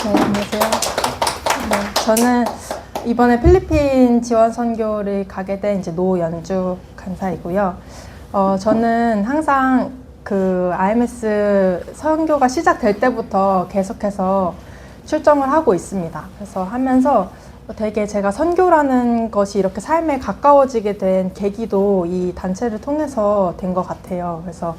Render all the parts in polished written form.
네, 안녕하세요. 네, 저는 이번에 필리핀 지원 선교를 가게 된 이제 노연주 간사이고요. 저는 항상 그 IMS 선교가 시작될 때부터 계속해서 출정을 하고 있습니다. 그래서 하면서 되게 제가 선교라는 것이 이렇게 삶에 가까워지게 된 계기도 이 단체를 통해서 된 것 같아요. 그래서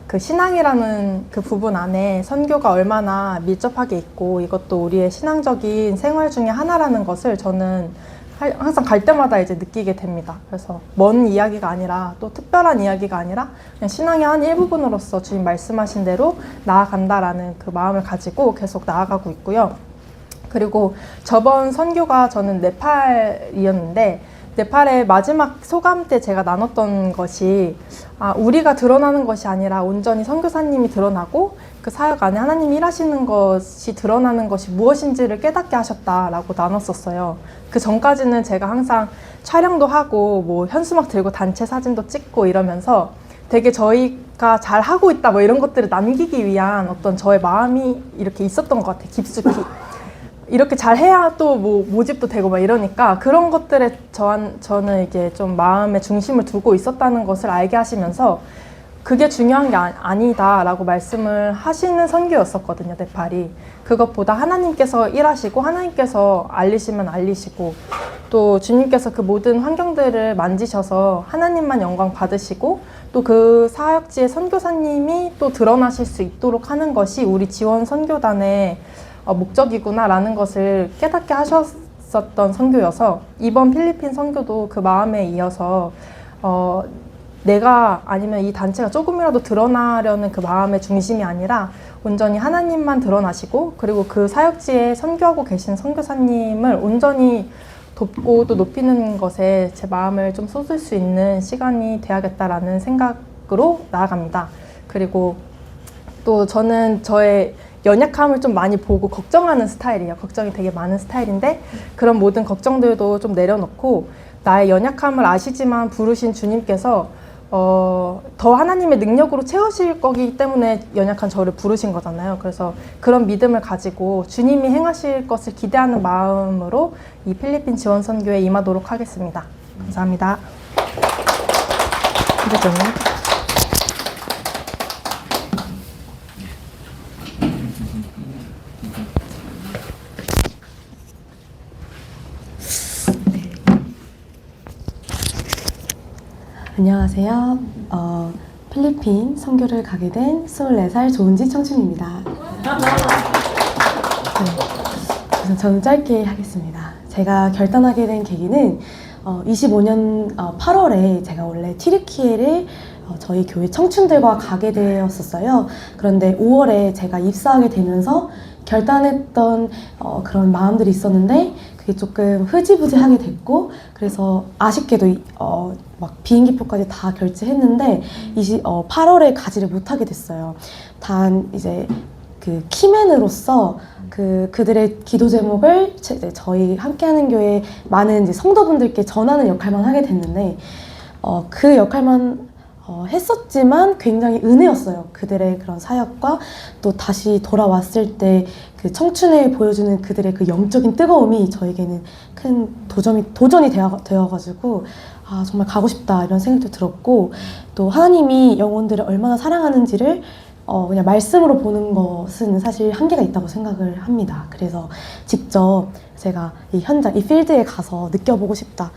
그 신앙이라는 그 부분 안에 선교가 얼마나 밀접하게 있고 이것도 우리의 신앙적인 생활 중에 하나라는 것을 저는 항상 갈 때마다 이제 느끼게 됩니다. 그래서 먼 이야기가 아니라 또 특별한 이야기가 아니라 그냥 신앙의 한 일부분으로서 주님 말씀하신 대로 나아간다라는 그 마음을 가지고 계속 나아가고 있고요. 그리고 저번 선교가 저는 네팔이었는데 네팔의 마지막 소감 때 제가 나눴던 것이 우리가 드러나는 것이 아니라 온전히 선교사님이 드러나고 그 사역 안에 하나님이 일하시는 것이 드러나는 것이 무엇인지를 깨닫게 하셨다라고 나눴었어요. 그 전까지는 제가 항상 촬영도 하고 뭐 현수막 들고 단체 사진도 찍고 이러면서 되게 저희가 잘 하고 있다 뭐 이런 것들을 남기기 위한 어떤 저의 마음이 이렇게 있었던 것 같아요. 깊숙이. 이렇게 잘 해야 또 뭐 모집도 되고 막 이러니까 그런 것들에 저는 이게 좀 마음의 중심을 두고 있었다는 것을 알게 하시면서 그게 중요한 게 아니다라고 말씀을 하시는 선교였었거든요, 네팔이. 그것보다 하나님께서 일하시고 하나님께서 알리시면 알리시고 또 주님께서 그 모든 환경들을 만지셔서 하나님만 영광 받으시고 또 그 사역지의 선교사님이 또 드러나실 수 있도록 하는 것이 우리 지원 선교단의 목적이구나 라는 것을 깨닫게 하셨었던 선교여서 이번 필리핀 선교도 그 마음에 이어서 내가 아니면 이 단체가 조금이라도 드러나려는 그 마음의 중심이 아니라 온전히 하나님만 드러나시고 그리고 그 사역지에 선교하고 계신 선교사님을 온전히 돕고 또 높이는 것에 제 마음을 좀 쏟을 수 있는 시간이 돼야겠다라는 생각으로 나아갑니다. 그리고 또 저는 저의 연약함을 좀 많이 보고 걱정하는 스타일이에요. 걱정이 되게 많은 스타일인데 그런 모든 걱정들도 좀 내려놓고 나의 연약함을 아시지만 부르신 주님께서 더 하나님의 능력으로 채우실 거기 때문에 연약한 저를 부르신 거잖아요. 그래서 그런 믿음을 가지고 주님이 행하실 것을 기대하는 마음으로 이 필리핀 지원 선교에 임하도록 하겠습니다. 감사합니다. 부장님. 안녕하세요. 필리핀 선교를 가게 된 24살 조은지 청춘입니다. 그래서 저는 짧게 하겠습니다. 제가 결단하게 된 계기는 25년 8월에 제가 원래 티르키예를 저희 교회 청춘들과 가게 되었었어요. 그런데 5월에 제가 입사하게 되면서 결단했던 그런 마음들이 있었는데 그게 조금 흐지부지하게 됐고 그래서 아쉽게도 막 비행기표까지 다 결제했는데 8월에 가지를 못하게 됐어요. 단 이제 그 키맨으로서 그들의 기도 제목을 저희 함께하는 교회 많은 이제 성도분들께 전하는 역할만 하게 됐는데 그 역할만 했었지만 굉장히 은혜였어요. 그들의 그런 사역과 또 다시 돌아왔을 때 그 청춘에 보여주는 그들의 그 영적인 뜨거움이 저에게는 큰 도전이 되어가지고 정말 가고 싶다 이런 생각도 들었고 또 하나님이 영혼들을 얼마나 사랑하는지를 그냥 말씀으로 보는 것은 사실 한계가 있다고 생각을 합니다. 그래서 직접 제가 이 현장, 이 필드에 가서 느껴보고 싶다,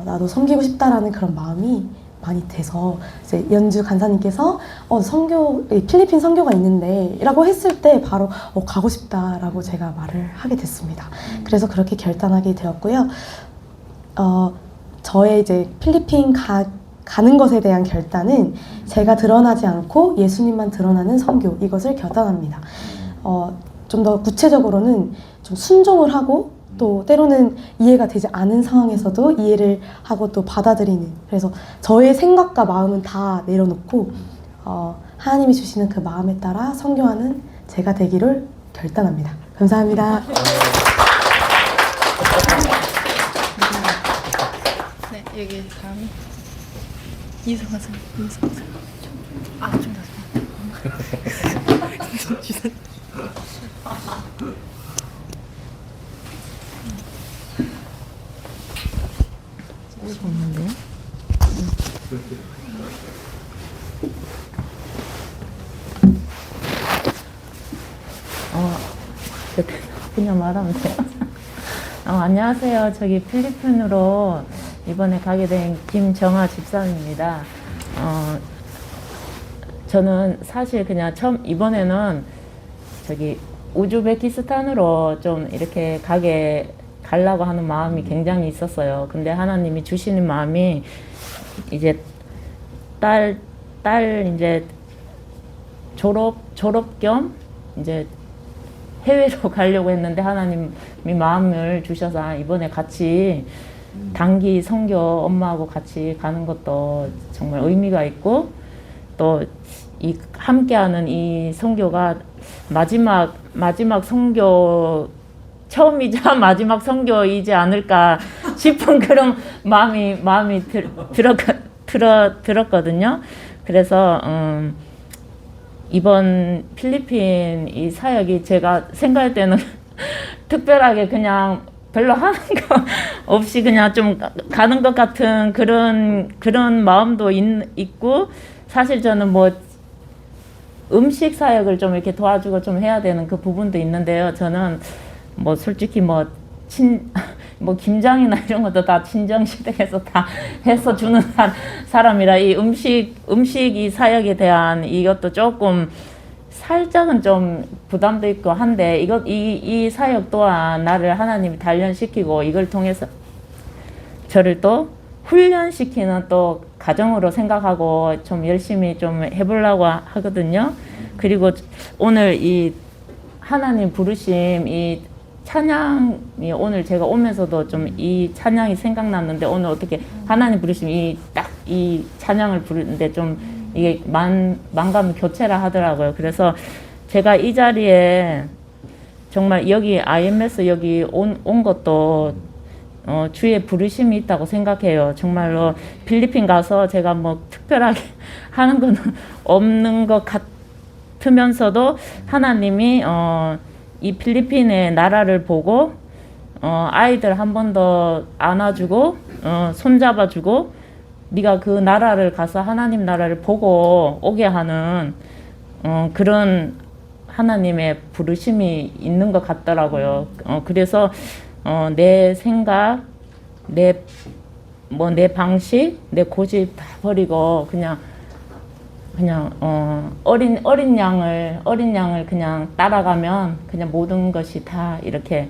나도 섬기고 싶다라는 그런 마음이 많이 돼서 이제 연주 간사님께서 필리핀 선교가 있는데 라고 했을 때 바로 가고 싶다라고 제가 말을 하게 됐습니다. 그래서 그렇게 결단하게 되었고요. 저의 이제 필리핀 가는 것에 대한 결단은 제가 드러나지 않고 예수님만 드러나는 선교, 이것을 결단합니다. 좀 더 구체적으로는 좀 순종을 하고 또 때로는 이해가 되지 않은 상황에서도 이해를 하고 또 받아들이는, 그래서 저의 생각과 마음은 다 내려놓고 하나님이 주시는 그 마음에 따라 선교하는 제가 되기를 결단합니다. 감사합니다. 네, 여기 다음 이승환 선생님. 좀 더. 없는데요? 그냥 말하면 돼요. 안녕하세요. 저기 필리핀으로 이번에 가게 된 김정아 집사입니다. 저는 사실 그냥 이번에는 저기 우즈베키스탄으로 좀 이렇게 가려고 하는 마음이 굉장히 있었어요. 근데 하나님이 주시는 마음이 이제 딸 이제 졸업 겸 이제 해외로 가려고 했는데 하나님이 마음을 주셔서 이번에 같이 단기 선교 엄마하고 같이 가는 것도 정말 의미가 있고 또 이 함께하는 이 선교가 마지막 선교 처음이자 마지막 선교이지 않을까 싶은 그런 마음이 들었거든요. 그래서 이번 필리핀 이 사역이 제가 생각할 때는 특별하게 그냥 별로 하는 거 없이 그냥 좀 가는 것 같은 그런 마음도 있고 사실 저는 뭐 음식 사역을 좀 이렇게 도와주고 좀 해야 되는 그 부분도 있는데요. 저는 뭐 솔직히 뭐 김장이나 이런 것도 다 친정시댁에서 다 해서 주는 사람이라 이 음식이 사역에 대한 이것도 조금 살짝은 좀 부담도 있고 한데 이 사역 또한 나를 하나님이 단련시키고 이걸 통해서 저를 또 훈련시키는 또 가정으로 생각하고 좀 열심히 좀 해보려고 하거든요. 그리고 오늘 이 하나님 부르심 이 찬양이 오늘 제가 오면서도 좀 이 찬양이 생각났는데 오늘 어떻게 하나님 부르심 이 찬양을 부르는데 좀 이게 만감 교체라 하더라고요. 그래서 제가 이 자리에 정말 여기 IMS 여기 온 것도 주의 부르심이 있다고 생각해요. 정말로 필리핀 가서 제가 뭐 특별하게 하는 건 없는 것 같으면서도 하나님이 이 필리핀의 나라를 보고 아이들 한 번 더 안아주고 손잡아주고 네가 그 나라를 가서 하나님 나라를 보고 오게 하는 그런 하나님의 부르심이 있는 것 같더라고요. 그래서 내 생각, 내 방식, 내 고집 다 버리고 그냥 어린 양을 그냥 따라가면 그냥 모든 것이 다 이렇게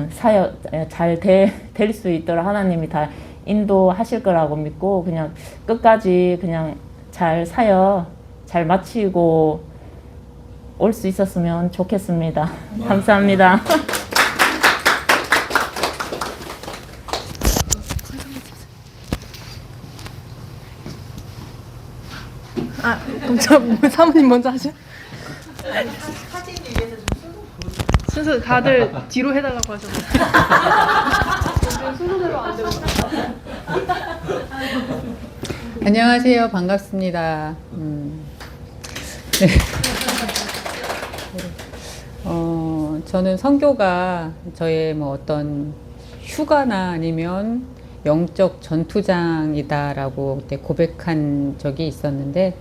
사역 잘 될 수 있도록 하나님이 다 인도하실 거라고 믿고 그냥 끝까지 그냥 잘 마치고 올 수 있었으면 좋겠습니다. 감사합니다. 그럼 사모님 먼저 하죠. 순서 다들 뒤로 해달라고 하셨어요. 순서대로 안 되고. 안녕하세요. 반갑습니다. 네. 저는 선교가 저의 뭐 어떤 휴가나 아니면 영적 전투장이다라고 그때 고백한 적이 있었는데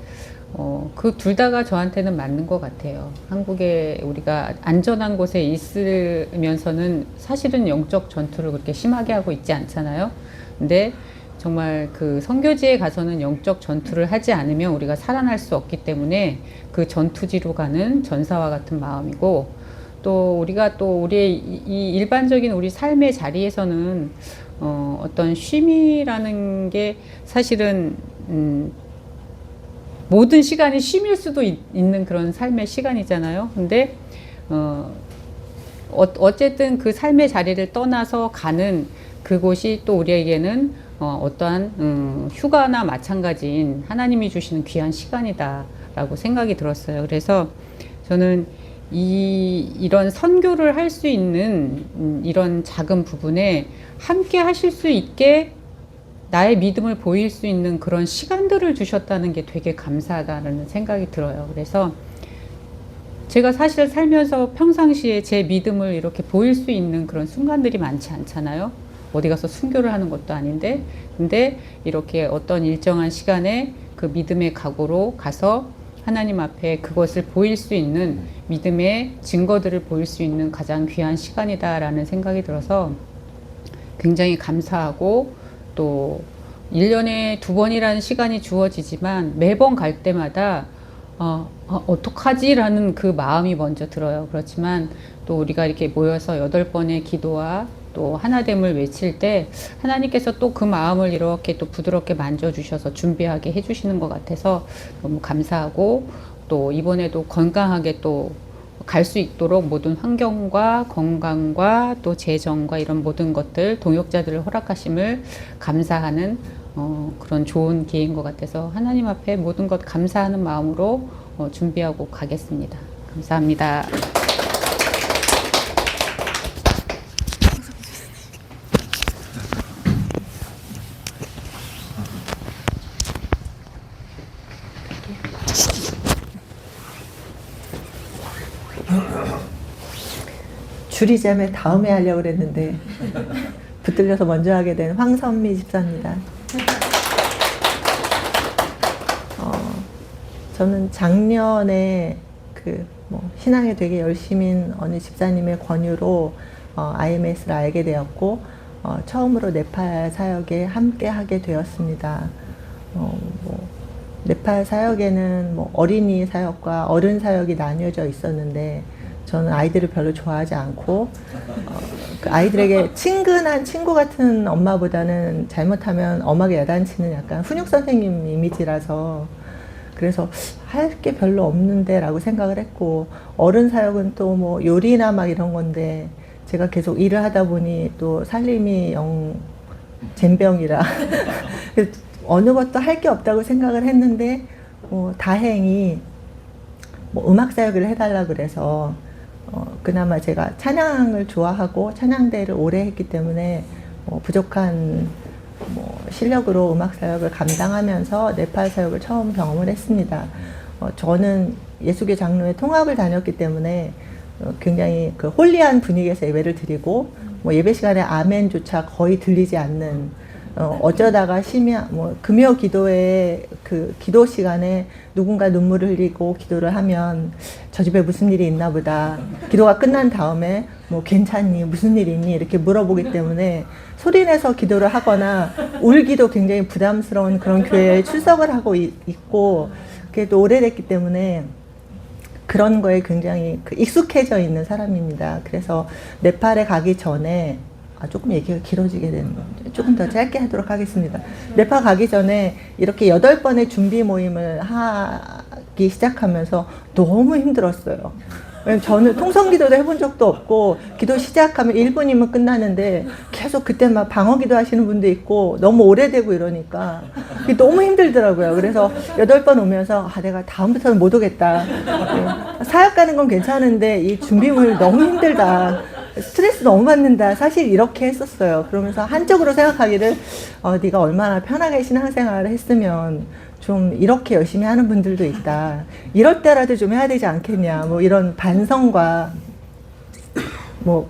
그 둘 다가 저한테는 맞는 것 같아요. 한국에 우리가 안전한 곳에 있으면서는 사실은 영적 전투를 그렇게 심하게 하고 있지 않잖아요. 근데 정말 그 선교지에 가서는 영적 전투를 하지 않으면 우리가 살아날 수 없기 때문에 그 전투지로 가는 전사와 같은 마음이고 또 우리가 또 우리의 이 일반적인 우리 삶의 자리에서는 어떤 쉼이라는 게 사실은 모든 시간이 쉼일 수도 있는 그런 삶의 시간이잖아요. 근데 어쨌든 그 삶의 자리를 떠나서 가는 그곳이 또 우리에게는 어떠한 휴가나 마찬가지인 하나님이 주시는 귀한 시간이다라고 생각이 들었어요. 그래서 저는 이런 선교를 할 수 있는 이런 작은 부분에 함께 하실 수 있게 나의 믿음을 보일 수 있는 그런 시간들을 주셨다는 게 되게 감사하다는 생각이 들어요. 그래서 제가 사실 살면서 평상시에 제 믿음을 이렇게 보일 수 있는 그런 순간들이 많지 않잖아요. 어디 가서 순교를 하는 것도 아닌데, 근데 이렇게 어떤 일정한 시간에 그 믿음의 각오로 가서 하나님 앞에 그것을 보일 수 있는 믿음의 증거들을 보일 수 있는 가장 귀한 시간이다라는 생각이 들어서 굉장히 감사하고, 또 1년에 2번이라는 시간이 주어지지만 매번 갈 때마다 어떡하지? 라는 그 마음이 먼저 들어요. 그렇지만 또 우리가 이렇게 모여서 8번의 기도와 또 하나됨을 외칠 때 하나님께서 또 그 마음을 이렇게 또 부드럽게 만져주셔서 준비하게 해주시는 것 같아서 너무 감사하고, 또 이번에도 건강하게 또 갈 수 있도록 모든 환경과 건강과 또 재정과 이런 모든 것들, 동역자들을 허락하심을 감사하는 그런 좋은 기회인 것 같아서 하나님 앞에 모든 것 감사하는 마음으로 준비하고 가겠습니다. 감사합니다. 줄이자면 다음에 하려고 그랬는데 붙들려서 먼저 하게 된 황선미 집사입니다. 저는 작년에 신앙에 되게 열심인 어느 집사님의 권유로 IMS를 알게 되었고, 처음으로 네팔 사역에 함께 하게 되었습니다. 네팔 사역에는 어린이 사역과 어른 사역이 나뉘어져 있었는데, 저는 아이들을 별로 좋아하지 않고, 그 아이들에게 친근한 친구 같은 엄마보다는 잘못하면 엄하게 야단치는 약간 훈육 선생님 이미지라서, 그래서 할 게 별로 없는데 라고 생각을 했고, 어른 사역은 또 요리나 막 이런 건데, 제가 계속 일을 하다 보니 또 살림이 영 젬병이라 어느 것도 할 게 없다고 생각을 했는데, 다행히 음악 사역을 해달라 그래서 그나마 제가 찬양을 좋아하고 찬양대를 오래 했기 때문에 부족한 실력으로 음악 사역을 감당하면서 네팔 사역을 처음 경험을 했습니다. 저는 예수교 장로회 통합을 다녔기 때문에 굉장히 그 홀리한 분위기에서 예배를 드리고, 예배 시간에 아멘조차 거의 들리지 않는, 어쩌다가 금요 기도회 그 기도 시간에 누군가 눈물을 흘리고 기도를 하면 저 집에 무슨 일이 있나 보다. 기도가 끝난 다음에 괜찮니? 무슨 일이 있니? 이렇게 물어보기 때문에 소리내서 기도를 하거나 울기도 굉장히 부담스러운 그런 교회에 출석을 하고 있고, 그게 또 오래됐기 때문에 그런 거에 굉장히 익숙해져 있는 사람입니다. 그래서 네팔에 가기 전에, 조금 얘기가 길어지게 되는 건데 조금 더 짧게 하도록 하겠습니다. 네팔 가기 전에 이렇게 8번의 준비 모임을 하기 시작하면서 너무 힘들었어요. 왜냐면 저는 통성기도도 해본 적도 없고, 기도 시작하면 1분이면 끝나는데 계속 그때 막 방어기도 하시는 분도 있고 너무 오래되고 이러니까 그게 너무 힘들더라고요. 그래서 8번 오면서 내가 다음부터는 못 오겠다. 사역 가는 건 괜찮은데 이 준비 모임 너무 힘들다. 스트레스 너무 받는다. 사실 이렇게 했었어요. 그러면서 한쪽으로 생각하기를 네가 얼마나 편하게 신앙생활을 했으면 좀 이렇게 열심히 하는 분들도 있다. 이럴 때라도 좀 해야 되지 않겠냐. 이런 반성과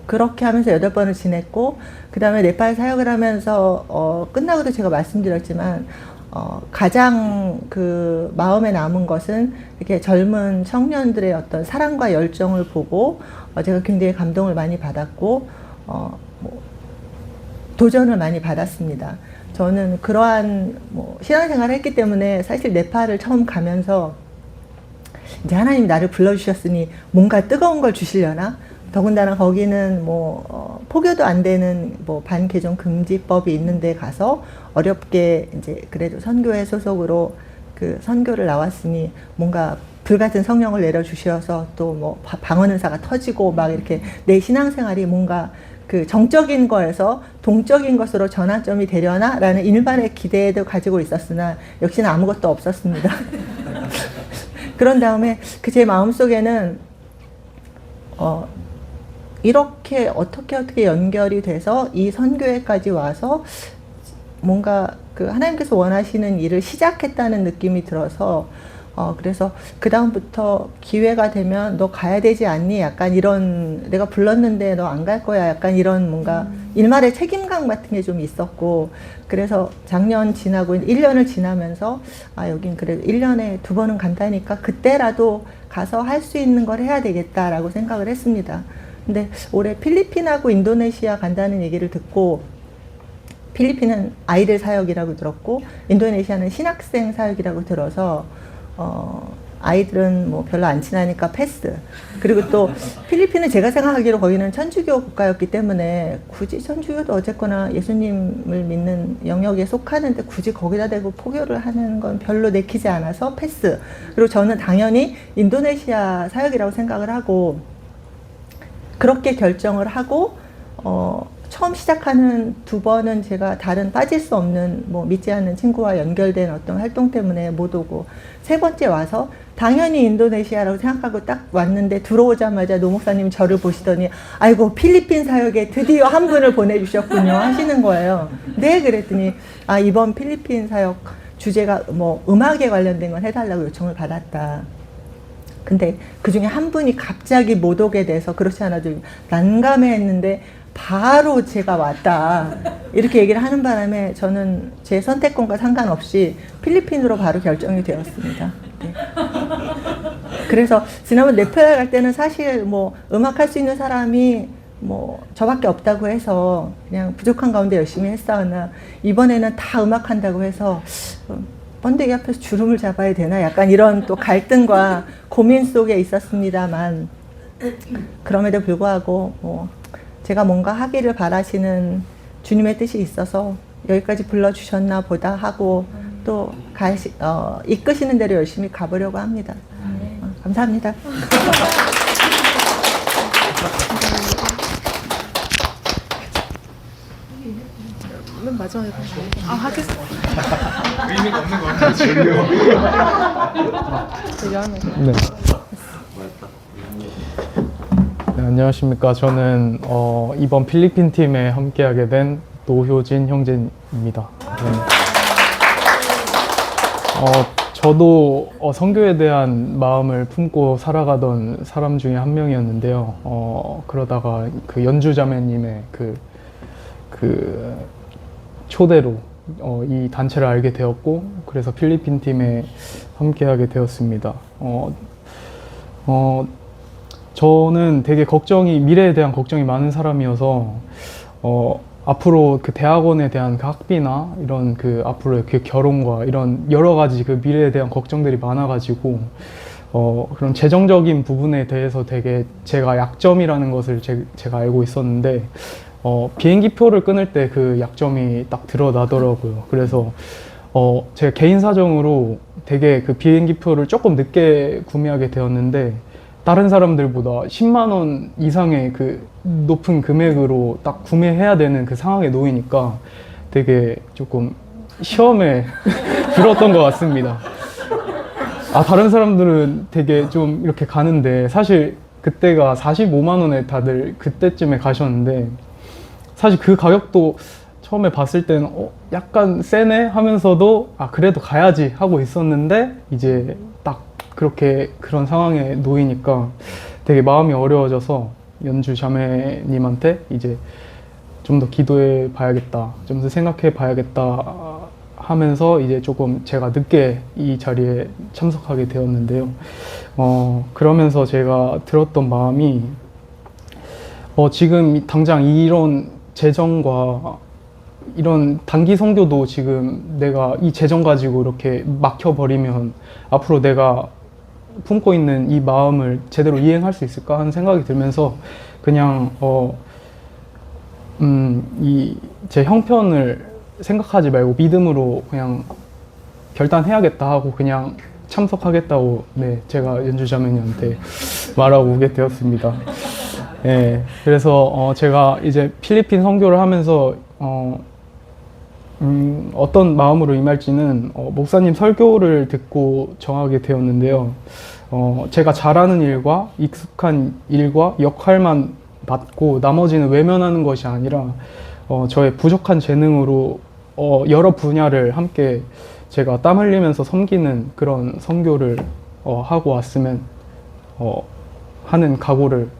그렇게 하면서 8번을 지냈고, 그 다음에 네팔 사역을 하면서 끝나고도 제가 말씀드렸지만 가장 그 마음에 남은 것은 이렇게 젊은 청년들의 어떤 사랑과 열정을 보고 제가 굉장히 감동을 많이 받았고 도전을 많이 받았습니다. 저는 그러한 신앙생활을 했기 때문에 사실 네팔을 처음 가면서 이제 하나님이 나를 불러주셨으니 뭔가 뜨거운 걸 주시려나? 더군다나 거기는 포교도 안 되는 반개종 금지법이 있는데 가서 어렵게 이제 그래도 선교회 소속으로 그 선교를 나왔으니 뭔가 불같은 성령을 내려주셔서 또 방언은사가 터지고 막 이렇게 내 신앙생활이 뭔가 그 정적인 거에서 동적인 것으로 전환점이 되려나? 라는 일반의 기대도 가지고 있었으나 역시나 아무것도 없었습니다. 그런 다음에 제 마음속에는 이렇게 어떻게 연결이 돼서 이 선교회까지 와서 뭔가 그 하나님께서 원하시는 일을 시작했다는 느낌이 들어서 그래서 그다음부터 기회가 되면 너 가야 되지 않니? 약간 이런, 내가 불렀는데 너 안 갈 거야. 약간 이런 뭔가 일말의 책임감 같은 게 좀 있었고, 그래서 작년 지나고 1년을 지나면서 여긴 그래도 1년에 2번은 간다니까 그때라도 가서 할 수 있는 걸 해야 되겠다라고 생각을 했습니다. 근데 올해 필리핀하고 인도네시아 간다는 얘기를 듣고, 필리핀은 아이들 사역이라고 들었고 인도네시아는 신학생 사역이라고 들어서 아이들은 뭐 별로 안 친하니까 패스. 그리고 또 필리핀은 제가 생각하기로 거기는 천주교 국가였기 때문에 굳이 천주교도 어쨌거나 예수님을 믿는 영역에 속하는데 굳이 거기다 대고 포교를 하는 건 별로 내키지 않아서 패스. 그리고 저는 당연히 인도네시아 사역이라고 생각을 하고, 그렇게 결정을 하고 처음 시작하는 2번은 제가 다른 빠질 수 없는 뭐 믿지 않는 친구와 연결된 어떤 활동 때문에 못 오고, 3번째 와서 당연히 인도네시아라고 생각하고 딱 왔는데 들어오자마자 노 목사님이 저를 보시더니 아이고 필리핀 사역에 드디어 한 분을 보내주셨군요 하시는 거예요. 네, 그랬더니 이번 필리핀 사역 주제가 뭐 음악에 관련된 건 해달라고 요청을 받았다. 근데 그 중에 한 분이 갑자기 못 오게 돼서 그렇지 않아도 난감해했는데 바로 제가 왔다 이렇게 얘기를 하는 바람에 저는 제 선택권과 상관없이 필리핀으로 바로 결정이 되었습니다. 네. 그래서 지난번 네팔 갈 때는 사실 뭐 음악할 수 있는 사람이 뭐 저밖에 없다고 해서 그냥 부족한 가운데 열심히 했사오나, 이번에는 다 음악한다고 해서 번데기 앞에서 주름을 잡아야 되나 약간 이런 또 갈등과 고민 속에 있었습니다만, 그럼에도 불구하고 뭐 제가 뭔가 하기를 바라시는 주님의 뜻이 있어서 여기까지 불러주셨나 보다 하고 또 이끄시는 대로 열심히 가보려고 합니다. 감사합니다. 맨 마지막에 하겠습니다. 의미가 없는 거 같아요. 네. 네, 안녕하십니까. 저는 이번 필리핀 팀에 함께하게 된 노효진 형제입니다. 네. 저도 선교에 대한 마음을 품고 살아가던 사람 중에 한 명이었는데요. 그러다가 그 연주자매님의 그 초대로 이 단체를 알게 되었고, 그래서 필리핀 팀에 함께하게 되었습니다. 저는 되게 미래에 대한 걱정이 많은 사람이어서, 앞으로 그 대학원에 대한 그 학비나 이런 그 앞으로의 그 결혼과 이런 여러 가지 그 미래에 대한 걱정들이 많아가지고, 그런 재정적인 부분에 대해서 되게 제가 약점이라는 것을 제가 알고 있었는데, 비행기 표를 끊을 때 그 약점이 딱 드러나더라고요. 그래서 제가 개인 사정으로 되게 그 비행기 표를 조금 늦게 구매하게 되었는데, 다른 사람들보다 10만 원 이상의 그 높은 금액으로 딱 구매해야 되는 그 상황에 놓이니까 되게 조금 시험에 들었던 것 같습니다. 다른 사람들은 되게 좀 이렇게 가는데, 사실 그때가 45만 원에 다들 그때쯤에 가셨는데, 사실 그 가격도 처음에 봤을 때는 약간 세네 하면서도 그래도 가야지 하고 있었는데, 이제 딱 그런 상황에 놓이니까 되게 마음이 어려워져서 연주 자매님한테 이제 좀 더 기도해 봐야겠다, 좀 더 생각해 봐야겠다 하면서 이제 조금 제가 늦게 이 자리에 참석하게 되었는데요. 그러면서 제가 들었던 마음이, 지금 당장 이런 재정과 이런 단기 선교도 지금 내가 이 재정 가지고 이렇게 막혀버리면 앞으로 내가 품고 있는 이 마음을 제대로 이행할 수 있을까 하는 생각이 들면서, 그냥 제 형편을 생각하지 말고 믿음으로 그냥 결단해야겠다 하고 그냥 참석하겠다고 제가 연주자매님한테 말하고 오게 되었습니다. 네, 그래서 제가 이제 필리핀 선교를 하면서 어떤 마음으로 임할지는 목사님 설교를 듣고 정하게 되었는데요. 제가 잘하는 일과 익숙한 일과 역할만 맡고 나머지는 외면하는 것이 아니라 저의 부족한 재능으로 여러 분야를 함께 제가 땀 흘리면서 섬기는 그런 선교를 하고 왔으면 하는 각오를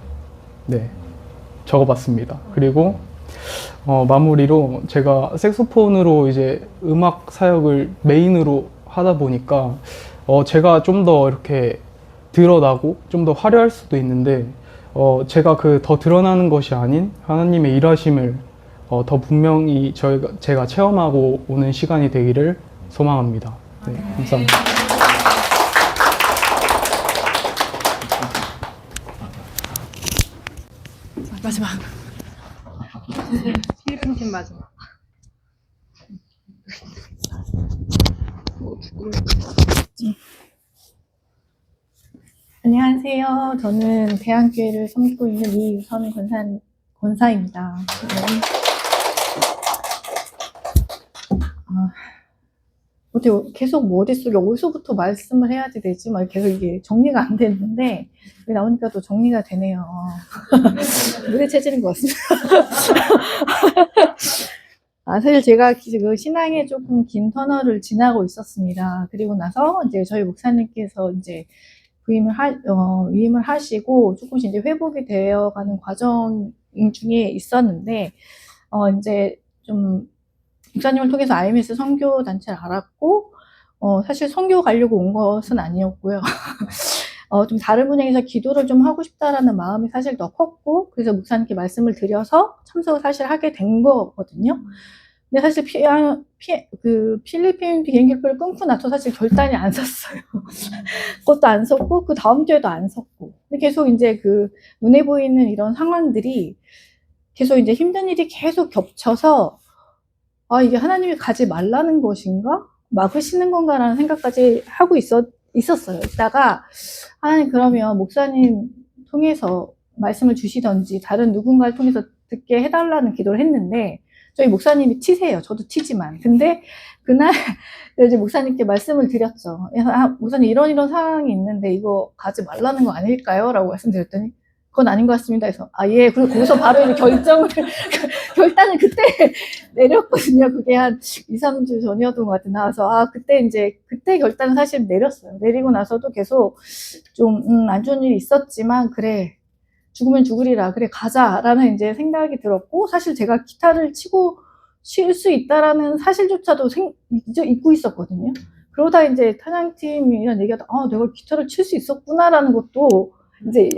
네, 적어봤습니다. 그리고 마무리로 제가 색소폰으로 이제 음악 사역을 메인으로 하다 보니까 제가 좀 더 이렇게 드러나고 좀 더 화려할 수도 있는데 제가 그 더 드러나는 것이 아닌 하나님의 일하심을 더 분명히 제가 체험하고 오는 시간이 되기를 소망합니다. 네, 감사합니다. 마지막. 필리핀 팀 마지막. 안녕하세요. 저는 대한교회를 섬기고 있는 이유선 권사입니다. 네. 어떻게 계속 머릿속에 어디서부터 말씀을 해야 되지? 막 계속 이게 정리가 안 됐는데, 여기 나오니까 또 정리가 되네요. 무대 체질인 것 같습니다. 사실 제가 그 신앙에 조금 긴 터널을 지나고 있었습니다. 그리고 나서 이제 저희 목사님께서 이제 위임을 하시고 조금씩 이제 회복이 되어가는 과정 중에 있었는데, 이제 좀 목사님을 통해서 IMS 선교 단체를 알았고, 사실 선교 가려고 온 것은 아니었고요. 좀 다른 분야에서 기도를 좀 하고 싶다라는 마음이 사실 더 컸고, 그래서 목사님께 말씀을 드려서 참석을 사실 하게 된 거거든요. 근데 사실 필리핀 비행기표를 끊고 나서 사실 결단이 안 섰어요. 그것도 안 섰고, 그 다음 주에도 안 섰고. 근데 계속 이제 그 눈에 보이는 이런 상황들이 계속 이제 힘든 일이 계속 겹쳐서, 이게 하나님이 가지 말라는 것인가? 막으시는 건가라는 생각까지 하고 있었어요. 이따가, 하나님 그러면 목사님 통해서 말씀을 주시던지, 다른 누군가를 통해서 듣게 해달라는 기도를 했는데, 저희 목사님이 튀세요. 저도 튀지만. 근데 그날 이제 목사님께 말씀을 드렸죠. 목사님 이런 상황이 있는데 이거 가지 말라는 거 아닐까요? 라고 말씀드렸더니 그건 아닌 것 같습니다. 그래서 예. 그리고 거기서 바로 이제 결단을 그때 내렸거든요. 그게 한 2, 3주 전이었던 것 같아요. 나와서 그때 결단을 사실 내렸어요. 내리고 나서도 계속 좀 안 좋은 일이 있었지만 그래. 죽으면 죽으리라. 그래, 가자라는 이제 생각이 들었고, 사실 제가 기타를 치고 쉴 수 있다라는 사실조차도 잊고 있었거든요. 그러다 이제 찬양팀이랑 얘기하다, 내가 기타를 칠 수 있었구나라는 것도 이제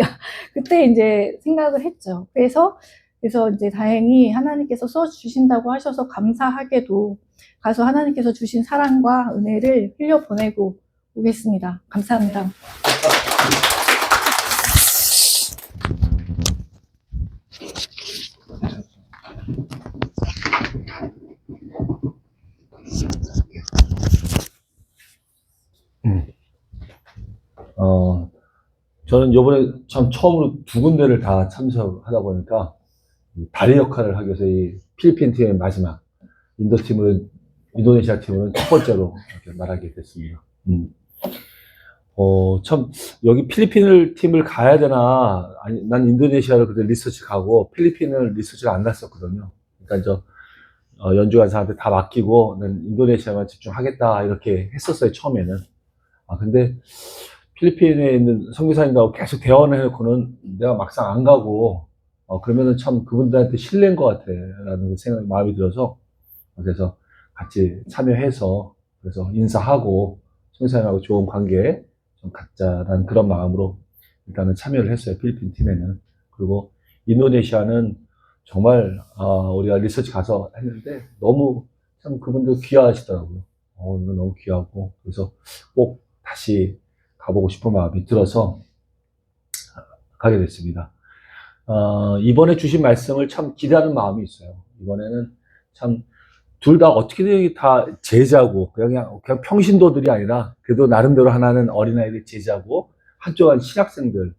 그때 이제 생각을 했죠. 그래서 이제 다행히 하나님께서 써주신다고 하셔서 감사하게도 가서 하나님께서 주신 사랑과 은혜를 흘려보내고 오겠습니다. 감사합니다. 저는 요번에 참 처음으로 2군데를 다 참석하다 보니까 다리 역할을 하기 위해서 이 필리핀 팀의 마지막, 인도네시아 팀은 첫 번째로 이렇게 말하게 됐습니다. 참, 여기 필리핀 팀을 가야 되나, 아니, 난 인도네시아를 그때 리서치 가고 필리핀을 리서치를 안 갔었거든요. 그러니까 연주 간사한테 다 맡기고 난 인도네시아만 집중하겠다 이렇게 했었어요, 처음에는. 근데 필리핀에 있는 선교사님들하고 계속 대화를 해놓고는 내가 막상 안 가고 그러면은 참 그분들한테 실례인 것 같아 라는 마음이 들어서, 그래서 같이 참여해서 그래서 인사하고 선교사님하고 좋은 관계 좀 갖자라는 그런 마음으로 일단은 참여를 했어요, 필리핀 팀에는. 그리고 인도네시아는 정말 우리가 리서치 가서 했는데 너무 참 그분들 귀하시더라고요. 너무 귀하고, 그래서 꼭 다시 가보고 싶은 마음이 들어서 가게 됐습니다. 이번에 주신 말씀을 참 기대하는 마음이 있어요. 이번에는 참 둘 다 어떻게든 다 제자고, 그냥 평신도들이 아니라 그래도 나름대로 하나는 어린아이들 제자고, 한쪽은 신학생들을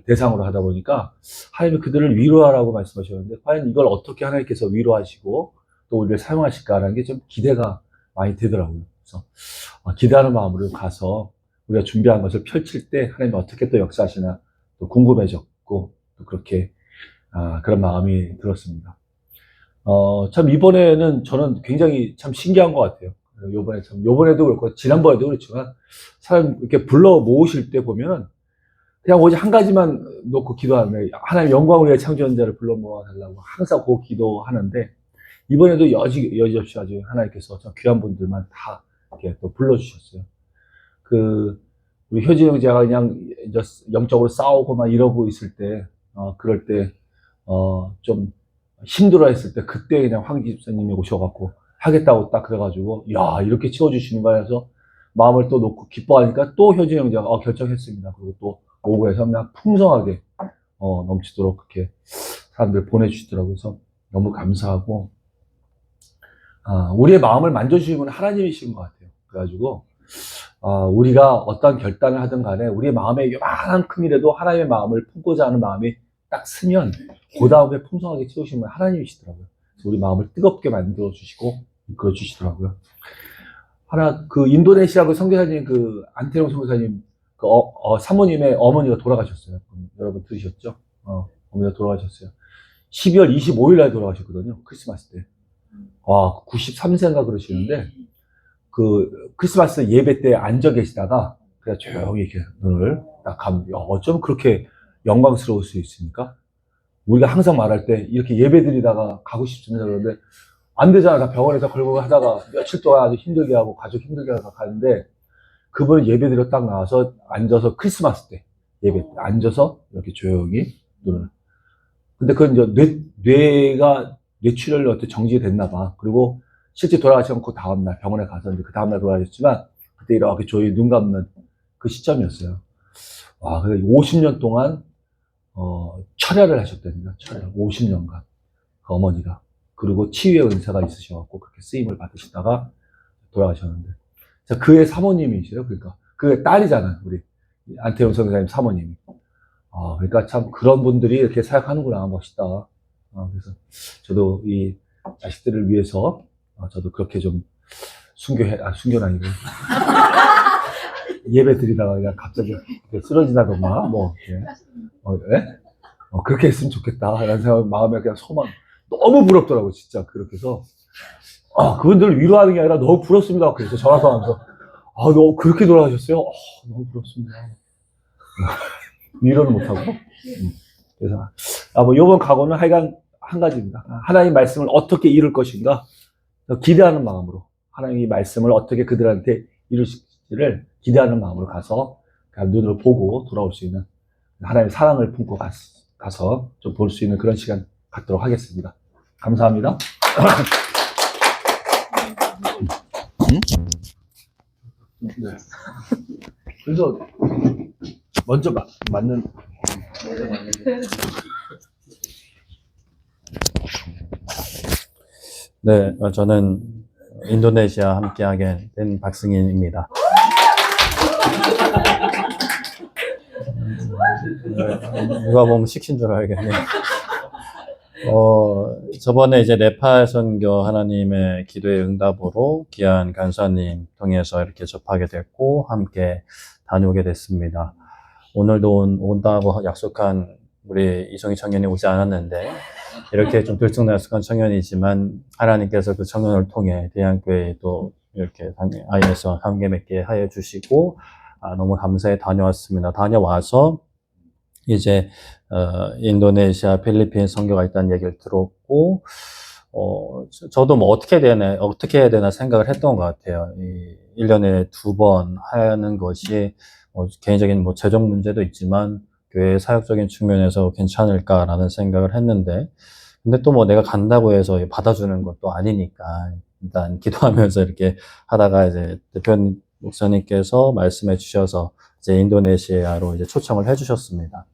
대상으로 하다 보니까 하나님이 그들을 위로하라고 말씀하셨는데, 과연 이걸 어떻게 하나님께서 위로하시고 또 우리를 사용하실까라는 게 좀 기대가 많이 되더라고요. 그래서 기대하는 마음으로 가서 우리가 준비한 것을 펼칠 때 하나님이 어떻게 또 역사하시나 또 궁금해졌고, 또 그렇게 그런 마음이 들었습니다. 참 이번에는 저는 굉장히 참 신기한 것 같아요. 요번에도 그렇고, 지난번에도 그렇지만, 사람 이렇게 불러 모으실 때 보면은, 그냥 오직 한 가지만 놓고 기도하는, 하나님 영광을 위해 창조한 자를 불러 모아달라고 항상 그 기도하는데, 이번에도 여지없이 아주 하나님께서 참 귀한 분들만 다 이렇게 또 불러주셨어요. 우리 효진 형제가 그냥 이제 영적으로 싸우고 막 이러고 있을 때, 그럴 때, 좀 힘들어 했을 때, 그때 그냥 황기 집사님이 오셔갖고 하겠다고 딱 그래가지고, 야, 이렇게 채워주시는 거야 해서 마음을 또 놓고 기뻐하니까 또 효진 형제가 결정했습니다. 그리고 또 오고 해서 그냥 풍성하게, 넘치도록 그렇게 사람들 보내주시더라고요. 그래서 너무 감사하고, 우리의 마음을 만져주시는 건 하나님이신 것 같아요. 그래가지고, 우리가 어떤 결단을 하든 간에 우리의 마음에 요만한 큼이라도 하나님의 마음을 품고자 하는 마음이 딱 쓰면 그 다음에 풍성하게 채우시는 건 하나님이시더라고요. 그래서 우리 마음을 뜨겁게 만들어 주시고 이끌어 주시더라고요. 인도네시아 선교사님, 안태용 선교사님, 사모님의 어머니가 돌아가셨어요. 여러분 들으셨죠? 어머니가 돌아가셨어요. 12월 25일 날 돌아가셨거든요. 크리스마스 때. 93세인가 그러시는데, 크리스마스 예배 때 앉아 계시다가, 그냥 조용히 이렇게 눈을 딱 감고, 어쩜 그렇게 영광스러울 수 있습니까? 우리가 항상 말할 때, 이렇게 예배 드리다가 가고 싶습니다. 그러는데, 안 되잖아. 다 병원에서 걸고 하다가 며칠 동안 아주 힘들게 하고, 가족 힘들게 하다가 가는데, 그분은 예배 드려 딱 나와서 앉아서 크리스마스 때, 예배 때 앉아서 이렇게 조용히 눈을. 근데 그건 이제 뇌출혈로 어떻게 정지됐나 봐. 그리고 실제 돌아가시면 그 다음날 병원에 가서 이제 그 다음날 돌아가셨지만 그때 이렇게 조용히 눈 감는 그 시점이었어요. 그래서 50년 동안 철야를 하셨답니다. 철야 50년간 그 어머니가. 그리고 치유의 은사가 있으셔갖고 그렇게 쓰임을 받으시다가 돌아가셨는데, 그의 사모님이시죠. 그러니까 그의 딸이잖아요. 우리 안태용 선교사님 사모님이. 그러니까 참 그런 분들이 이렇게 사역하는구나. 멋있다. 그래서 저도 이 자식들을 위해서 저도 그렇게 좀 순교는 아니고 예배 드리다가 그냥 갑자기 쓰러지다던가 그렇게 했으면 좋겠다 라는 생각, 마음에 그냥 소망. 너무 부럽더라고 진짜. 그렇게 해서 그분들을 위로하는 게 아니라 너무 부럽습니다. 그래서 전화도 하면서 너 그렇게 돌아가셨어요? 너무 부럽습니다. 위로는 못하고. 그래서 이번 각오는 하여간 한 가지입니다. 하나님 말씀을 어떻게 이룰 것인가 기대하는 마음으로, 하나님의 말씀을 어떻게 그들한테 이루실지를 기대하는 마음으로 가서 그냥 눈으로 보고 돌아올 수 있는, 하나님의 사랑을 품고 가서 좀 볼 수 있는 그런 시간 갖도록 하겠습니다. 감사합니다. 네. 그래서 먼저 맞는. 네, 저는 인도네시아 함께하게 된 박승인입니다. 누가 보면 식신 줄 알겠네. 저번에 이제 네팔 선교 하나님의 기도의 응답으로 귀한 간사님 통해서 이렇게 접하게 됐고 함께 다녀오게 됐습니다. 오늘도 온다고 약속한 우리 이송희 청년이 오지 않았는데, 이렇게 좀 들쑥날쑥한 청년이지만 하나님께서 그 청년을 통해 대한교회에 또 이렇게 IS 함께 맺게 하여 주시고 너무 감사히 다녀왔습니다. 다녀와서 이제 인도네시아, 필리핀 선교가 있다는 얘기를 들었고, 저도 뭐 어떻게 해야 되나 생각을 했던 것 같아요. 1년에 2번 하는 것이 개인적인 재정 문제도 있지만 교회 사역적인 측면에서 괜찮을까라는 생각을 했는데, 근데 또 내가 간다고 해서 받아주는 것도 아니니까 일단 기도하면서 이렇게 하다가 이제 대표 목사님께서 말씀해 주셔서 이제 인도네시아로 이제 초청을 해 주셨습니다.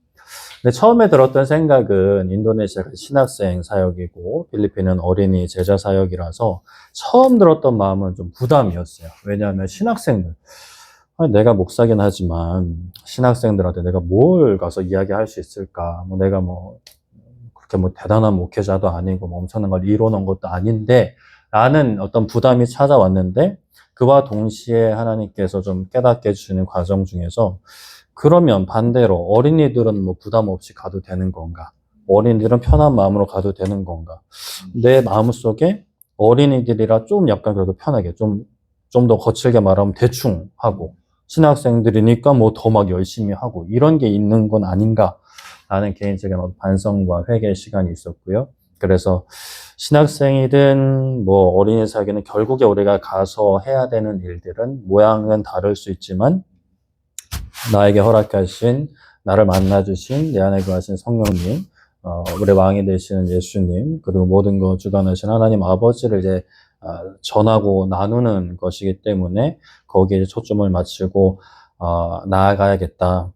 근데 처음에 들었던 생각은 인도네시아가 신학생 사역이고 필리핀은 어린이 제자 사역이라서 처음 들었던 마음은 좀 부담이었어요. 왜냐하면 신학생들, 내가 목사긴 하지만 신학생들한테 내가 뭘 가서 이야기할 수 있을까? 내가 그렇게 대단한 목회자도 아니고 엄청난 걸 이뤄놓은 것도 아닌데 라는 어떤 부담이 찾아왔는데, 그와 동시에 하나님께서 좀 깨닫게 해주시는 과정 중에서 그러면 반대로 어린이들은 부담 없이 가도 되는 건가? 어린이들은 편한 마음으로 가도 되는 건가? 내 마음속에 어린이들이라 좀 약간 그래도 편하게 좀 좀 더 거칠게 말하면 대충 하고, 신학생들이니까 뭐 더 막 열심히 하고, 이런 게 있는 건 아닌가라는 개인적인 반성과 회개 시간이 있었고요. 그래서 신학생이든 뭐 어린이 사역이든 결국에 우리가 가서 해야 되는 일들은 모양은 다를 수 있지만 나에게 허락하신, 나를 만나주신 내 안에 거하신 성령님, 우리 왕이 되시는 예수님, 그리고 모든 것 주관하신 하나님 아버지를 이제 전하고 나누는 것이기 때문에 거기에 초점을 맞추고 나아가야겠다.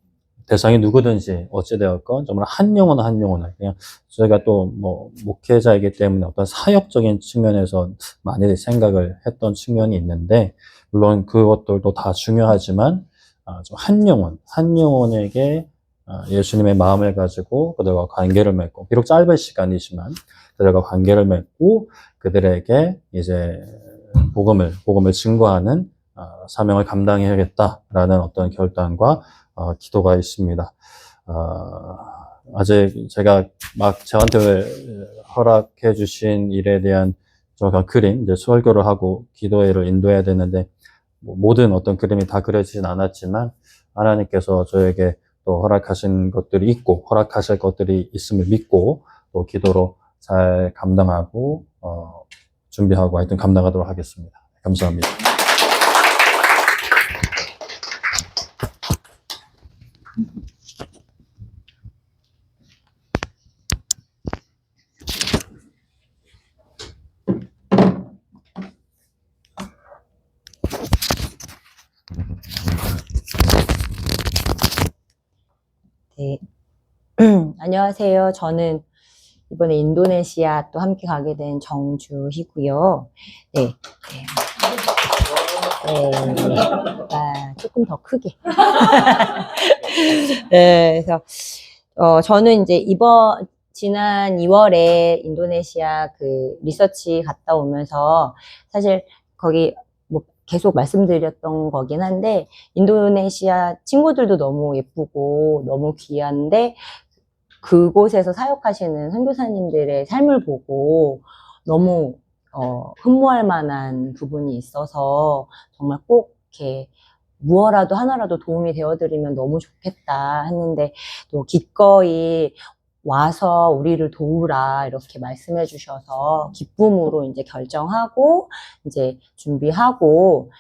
대상이 누구든지 어찌되었건 정말 한 영혼을 그냥 저희가 또 뭐 목회자이기 때문에 어떤 사역적인 측면에서 많이 생각을 했던 측면이 있는데, 물론 그것들도 다 중요하지만 좀 한 영혼에게 예수님의 마음을 가지고 그들과 관계를 맺고, 비록 짧은 시간이지만 그들과 관계를 맺고 그들에게 이제 복음을 증거하는 사명을 감당해야겠다라는 어떤 결단과 기도가 있습니다. 아직 제가 막 저한테 허락해 주신 일에 대한 저가 그림, 이제 설교를 하고 기도회를 인도해야 되는데, 모든 어떤 그림이 다 그려지진 않았지만, 하나님께서 저에게 또 허락하신 것들이 있고, 허락하실 것들이 있음을 믿고, 또 기도로 잘 감당하고, 준비하고 하여튼 감당하도록 하겠습니다. 감사합니다. 네. 안녕하세요. 저는 이번에 인도네시아 또 함께 가게 된 정주희고요. 네. 조금 더 크게. 네, 그래서 저는 이제 지난 2월에 인도네시아 그 리서치 갔다 오면서 사실 거기 뭐 계속 말씀드렸던 거긴 한데, 인도네시아 친구들도 너무 예쁘고 너무 귀한데, 그곳에서 사역하시는 선교사님들의 삶을 보고 너무 흠모할 만한 부분이 있어서 정말 꼭 이렇게 무엇라도 하나라도 도움이 되어드리면 너무 좋겠다 했는데, 또 기꺼이 와서 우리를 도우라 이렇게 말씀해 주셔서 기쁨으로 이제 결정하고 이제 준비하고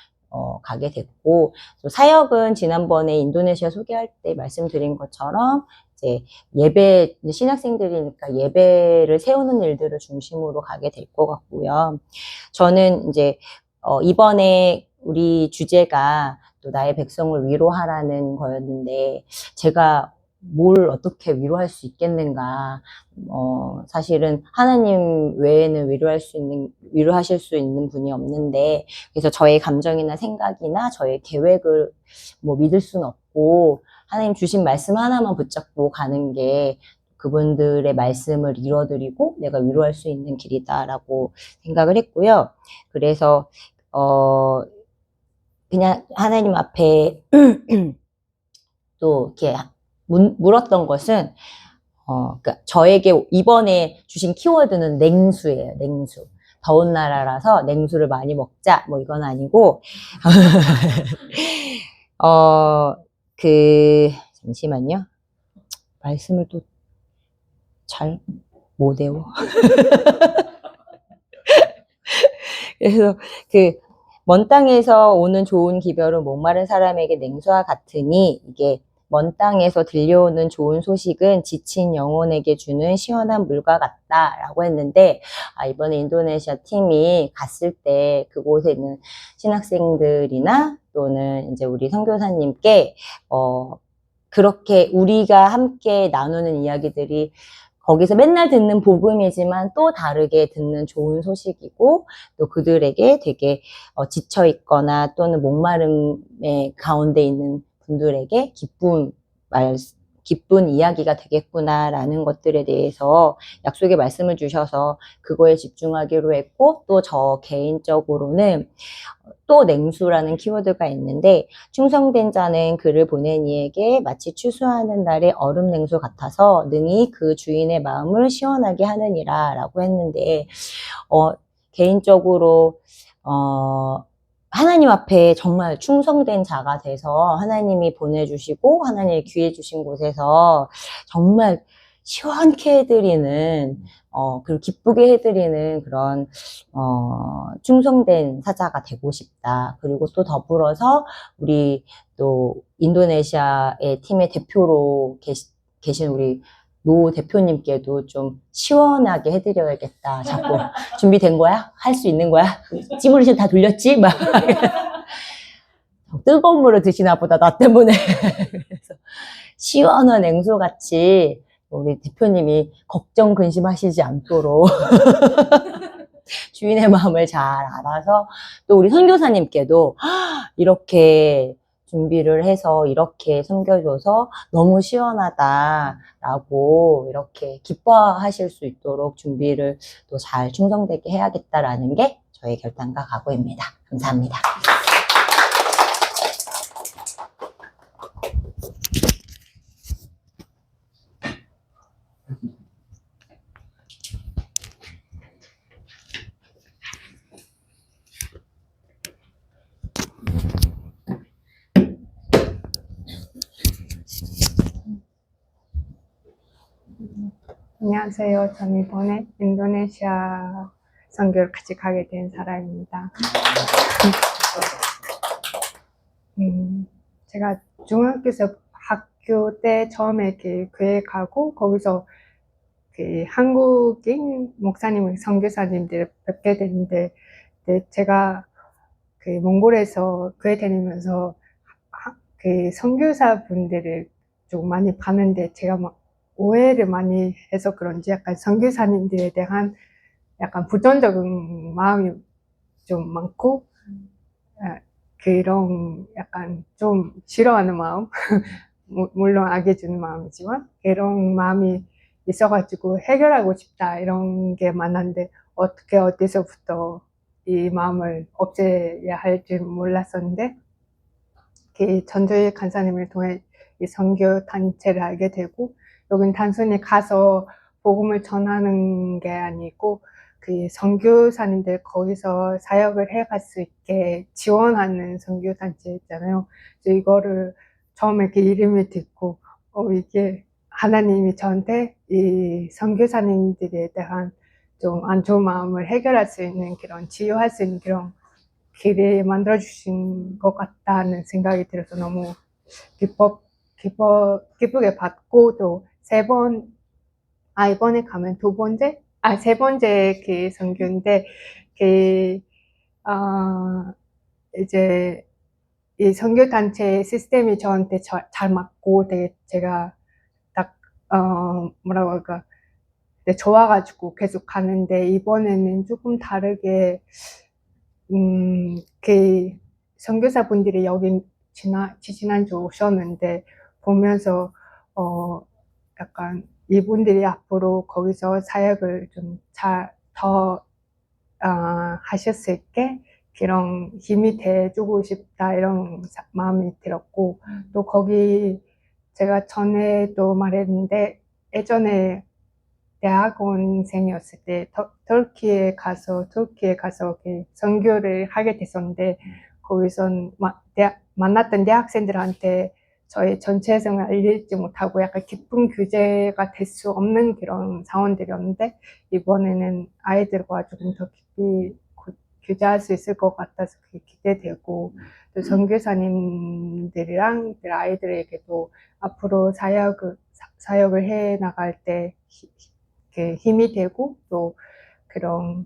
가게 됐고, 또 사역은 지난번에 인도네시아 소개할 때 말씀드린 것처럼 이제 예배, 신학생들이니까 예배를 세우는 일들을 중심으로 가게 될 것 같고요. 저는 이제 이번에 우리 주제가 또 나의 백성을 위로하라는 거였는데, 제가 뭘 어떻게 위로할 수 있겠는가. 사실은 하나님 외에는 위로하실 수 있는 분이 없는데, 그래서 저의 감정이나 생각이나 저의 계획을 뭐 믿을 수는 없고, 하나님 주신 말씀 하나만 붙잡고 가는 게 그분들의 말씀을 이뤄드리고 내가 위로할 수 있는 길이다라고 생각을 했고요. 그래서 그냥 하나님 앞에 또 이렇게 물었던 것은 그러니까 저에게 이번에 주신 키워드는 냉수예요. 냉수. 더운 나라라서 냉수를 많이 먹자, 뭐 이건 아니고 잠시만요. 말씀을 또 잘 못 외워. 그래서 먼 땅에서 오는 좋은 기별은 목마른 사람에게 냉수와 같으니, 이게 먼 땅에서 들려오는 좋은 소식은 지친 영혼에게 주는 시원한 물과 같다라고 했는데, 이번에 인도네시아 팀이 갔을 때 그곳에 있는 신학생들이나 또는 이제 우리 선교사님께 그렇게 우리가 함께 나누는 이야기들이 거기서 맨날 듣는 복음이지만 또 다르게 듣는 좋은 소식이고, 또 그들에게 되게 지쳐있거나 또는 목마름의 가운데 있는 분들에게 기쁜 이야기가 되겠구나라는 것들에 대해서 약속의 말씀을 주셔서 그거에 집중하기로 했고, 또 저 개인적으로는 또 냉수라는 키워드가 있는데, 충성된 자는 그를 보낸 이에게 마치 추수하는 날의 얼음 냉수 같아서 능히 그 주인의 마음을 시원하게 하느니라 라고 했는데, 개인적으로 하나님 앞에 정말 충성된 자가 돼서 하나님이 보내주시고 하나님이 기회 주신 곳에서 정말 시원케 해드리는 그리고 기쁘게 해드리는 그런 충성된 사자가 되고 싶다. 그리고 또 더불어서 우리 또 인도네시아의 팀의 대표로 계신 우리 노 대표님께도 좀 시원하게 해드려야겠다. 자꾸 준비된 거야? 할 수 있는 거야? 찌무리신 다 돌렸지? 막 뜨거운 물을 드시나 보다 나 때문에. 그래서 시원한 냉수같이 우리 대표님이 걱정 근심하시지 않도록 주인의 마음을 잘 알아서 또 우리 선교사님께도 이렇게 준비를 해서 이렇게 섬겨줘서 너무 시원하다라고 이렇게 기뻐하실 수 있도록 준비를 또 잘 충성되게 해야겠다라는 게 저의 결단과 각오입니다. 감사합니다. 안녕하세요. 저는 이번에 인도네시아 선교를 같이 가게 된 사람입니다. 제가 중학교에서 학교 때 처음에 이렇게 교회 가고 거기서 그 한국인 목사님, 선교사님들 뵙게 됐는데 제가 그 몽골에서 교회 다니면서 그 선교사 분들을 좀 많이 봤는데 제가 막 오해를 많이 해서 그런지 약간 선교사님들에 대한 약간 부정적인 마음이 좀 많고 그런 약간 좀 싫어하는 마음 물론 악해 주는 마음이지만 그런 마음이 있어가지고 해결하고 싶다 이런 게 많았는데 어떻게 어디서부터 이 마음을 없애야 할지 몰랐었는데 그 전주일 간사님을 통해 이 선교 단체를 알게 되고 여긴 단순히 가서 복음을 전하는 게 아니고 그 선교사님들 거기서 사역을 해갈 수 있게 지원하는 선교 단체 있잖아요. 그래서 이거를 처음에 그 이름을 듣고 이게 하나님이 저한테 이 선교사님들에 대한 좀 안 좋은 마음을 해결할 수 있는 그런 치유할 수 있는 그런 길을 만들어 주신 것 같다는 생각이 들어서 너무 기쁘게 받고 또 이번에 가면 세 번째 그 선교인데 이제 이 선교 단체 시스템이 저한테 잘 맞고 되게 제가 딱 뭐라고 할까 좋아가지고 계속 가는데 이번에는 조금 다르게 그 선교사분들이 여기 지난주 오셨는데 보면서 약간 이분들이 앞으로 거기서 사역을 좀 더 하실 수 있게 그런 힘이 돼주고 싶다 이런 마음이 들었고 또 거기 제가 전에도 말했는데 예전에 대학원생이었을 때 터키에 가서 선교를 하게 됐었는데 거기서 만났던 대학생들한테 저의 전체성을 알리지 못하고 약간 깊은 교제가 될 수 없는 그런 상황들이었는데 이번에는 아이들과 조금 더 깊이 교제할 수 있을 것 같아서 그게 기대되고 또 선교사님들이랑 아이들에게도 앞으로 사역을 해 나갈 때 힘이 되고 또 그런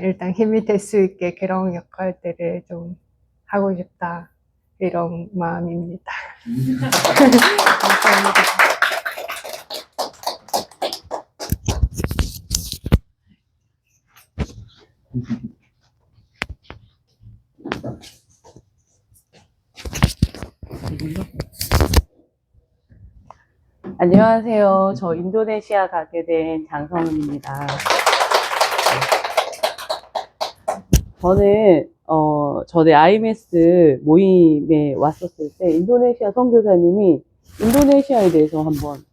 일단 힘이 될 수 있게 그런 역할들을 좀 하고 싶다 이런 마음입니다. 감사합니다. 안녕하세요. 저 인도네시아 가게 된 장성은입니다. 저는 전에 IMS 모임에 왔었을 때 인도네시아 선교사님이 인도네시아에 대해서 한번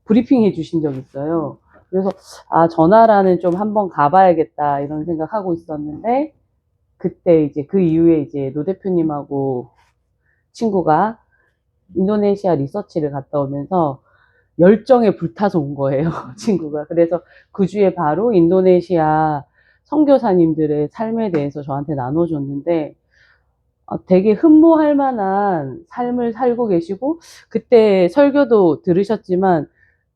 브리핑해 주신 적이 있어요. 그래서 저 나라는 좀 한번 가봐야겠다 이런 생각하고 있었는데 그때 이제 그 이후에 이제 노 대표님하고 친구가 인도네시아 리서치를 갔다 오면서 열정에 불타서 온 거예요, 친구가. 그래서 그 주에 바로 인도네시아 선교사님들의 삶에 대해서 저한테 나눠줬는데 되게 흠모할 만한 삶을 살고 계시고 그때 설교도 들으셨지만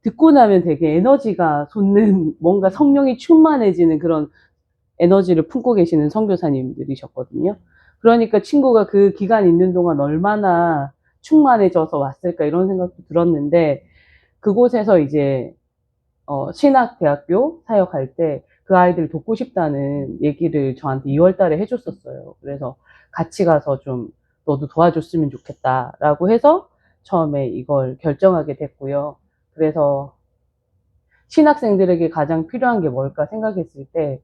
듣고 나면 되게 에너지가 솟는 뭔가 성령이 충만해지는 그런 에너지를 품고 계시는 선교사님들이셨거든요. 그러니까 친구가 그 기간 있는 동안 얼마나 충만해져서 왔을까 이런 생각도 들었는데 그곳에서 이제 신학대학교 사역할 때 그 아이들 돕고 싶다는 얘기를 저한테 2월 달에 해줬었어요. 그래서 같이 가서 좀 너도 도와줬으면 좋겠다라고 해서 처음에 이걸 결정하게 됐고요. 그래서 신학생들에게 가장 필요한 게 뭘까 생각했을 때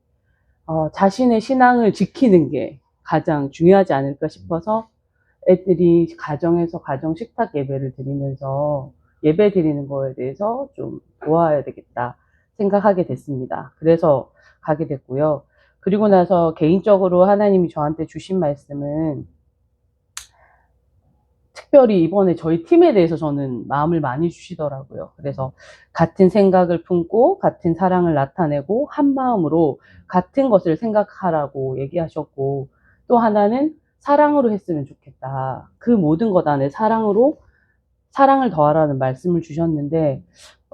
자신의 신앙을 지키는 게 가장 중요하지 않을까 싶어서 애들이 가정에서 가정 식탁 예배를 드리면서 예배 드리는 거에 대해서 좀 도와야 되겠다 생각하게 됐습니다. 그래서 가게 됐고요. 그리고 나서 개인적으로 하나님이 저한테 주신 말씀은 특별히 이번에 저희 팀에 대해서 저는 마음을 많이 주시더라고요. 그래서 같은 생각을 품고 같은 사랑을 나타내고 한 마음으로 같은 것을 생각하라고 얘기하셨고 또 하나는 사랑으로 했으면 좋겠다. 그 모든 것 안에 사랑으로 사랑을 더하라는 말씀을 주셨는데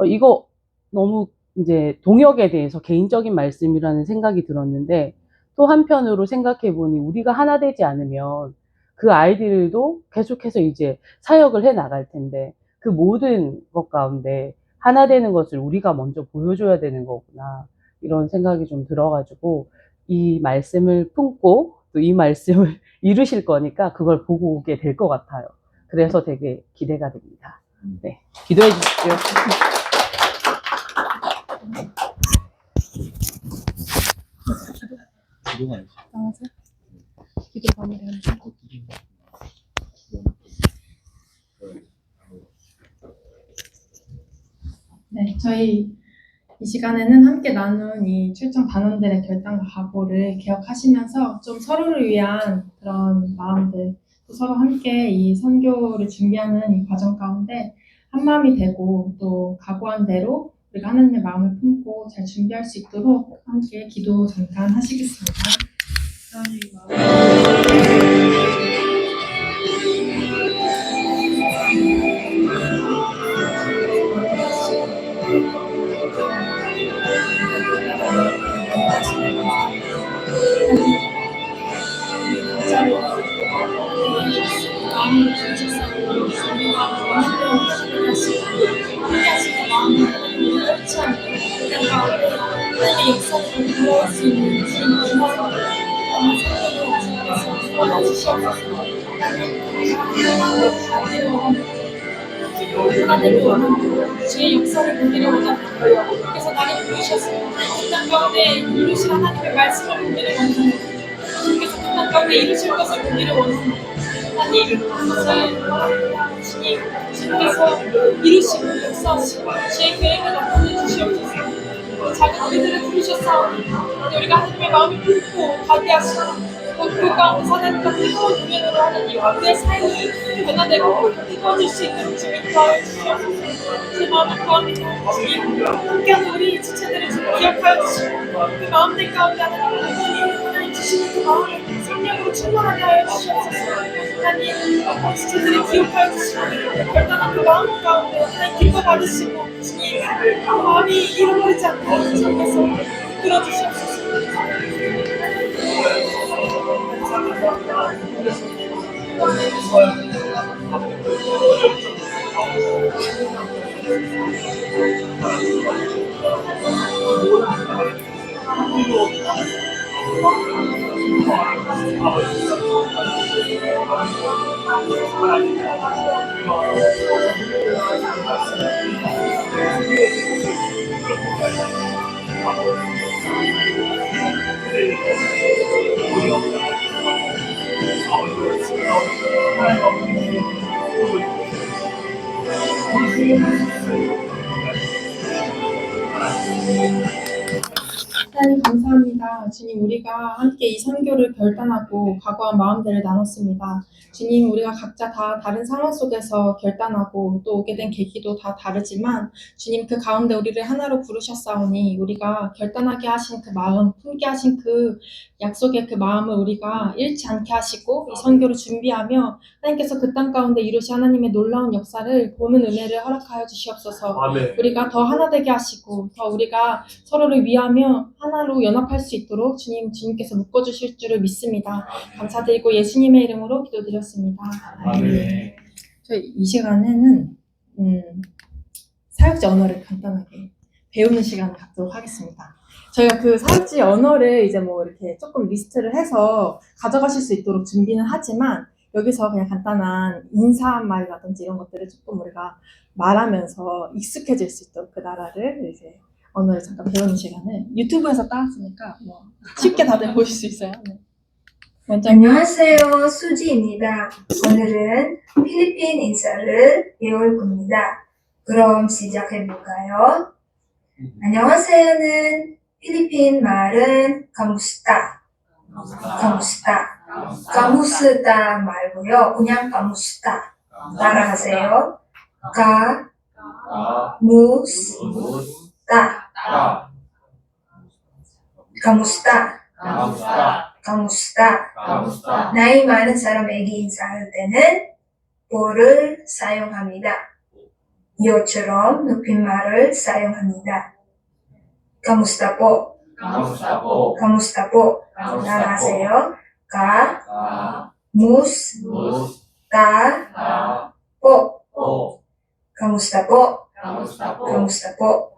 이거 너무 이제 동역에 대해서 개인적인 말씀이라는 생각이 들었는데 또 한편으로 생각해 보니 우리가 하나 되지 않으면 그 아이들도 계속해서 이제 사역을 해 나갈 텐데 그 모든 것 가운데 하나 되는 것을 우리가 먼저 보여줘야 되는 거구나 이런 생각이 좀 들어가지고 이 말씀을 품고 또 이 말씀을 이루실 거니까 그걸 보고 오게 될 것 같아요. 그래서 되게 기대가 됩니다. 네, 기도해 주십시오. 네, 저희 이 시간에는 함께 나눈 이 출정 단원들의 결단과 각오를 기억하시면서 좀 서로를 위한 그런 마음들, 또 서로 함께 이 선교를 준비하는 이 과정 가운데 한 마음이 되고 또 각오한 대로 우리가 하나님의 마음을 품고 잘 준비할 수 있도록 함께 기도 잠깐 하시겠습니다. 하나님을 원하고 주의 역사를 보기를 원합니다. 그래서 나를 부르셨습니다. 그 땅 가운데 이루실 하나님의 말씀을 보기를 원합니다. 주께서 그 땅 가운데 이루실 것을 보기를 원합니다. 하나님, 그것을 주님께서 이루시고 역사하시고 주의 계획을 나타내 주시옵소서. 작은 우리들을 부르셨사오니 우리가 하나님의 마음을 품고 가게 하시고 그 가운데 하나님과 뜨거운 동행으로 하는 이 우리의 삶이 변화되고 뜨거워질 수 있도록 주님 도와주시옵소서. 제 마음을 구합니다. 주님, 함께하는 우리 지체들을 주님 기억하여 주시고 그 마음들 가운데 하나님 주시는 그 마음을 성령으로 충만하게 하여 주시옵소서. 하나님, 지체들을 기억하여 주시고 결단한 그 마음 가운데 하나님 기뻐 받으시고 주님, 그 마음이 잃어버리지 않고 주님께서 이끌어주시옵소서. 하나님 감사합니다. 주님, 우리가 함께 이 선교를 결단하고 각오한 마음들을 나눴습니다. 주님, 우리가 각자 다 다른 상황 속에서 결단하고 또 오게 된 계기도 다 다르지만 주님, 그 가운데 우리를 하나로 부르셨사오니 우리가 결단하게 하신 그 마음, 품게 하신 그 약속의 그 마음을 우리가 잃지 않게 하시고 이 선교를 준비하며 하나님께서 그 땅 가운데 이루신 하나님의 놀라운 역사를 보는 은혜를 허락하여 주시옵소서. 아멘. 우리가 더 하나 되게 하시고 더 우리가 서로를 위하며 하나로 연합할 수 있도록 주님께서 묶어주실 줄을 믿습니다. 감사드리고 예수님의 이름으로 기도드렸습니다. 아멘. 저희 이 시간에는 사역지 언어를 간단하게 배우는 시간을 갖도록 하겠습니다. 저희가 그 사역지 언어를 이제 뭐 이렇게 조금 리스트를 해서 가져가실 수 있도록 준비는 하지만 여기서 그냥 간단한 인사말이라든지 이런 것들을 조금 우리가 말하면서 익숙해질 수 있도록 그 나라를 이제 언어를 잠깐 배우는 시간을 유튜브에서 따왔으니까 뭐 쉽게 다들 보실 수 있어요. 네. 먼저 안녕하세요. 수지입니다. 오늘은 필리핀 인사를 배울 겁니다. 그럼 시작해볼까요? 안녕하세요는 필리핀 말은 kamusta. kamusta 말고요. 그냥 kamusta. 따라하세요. kamusta. 나이 많은 사람에게 인사할 때는 뽀를 사용합니다. 요처럼 높임말을 사용합니다. Kamusta po? Kamusta po? 따라하세요. Kamusta po? Kamusta po?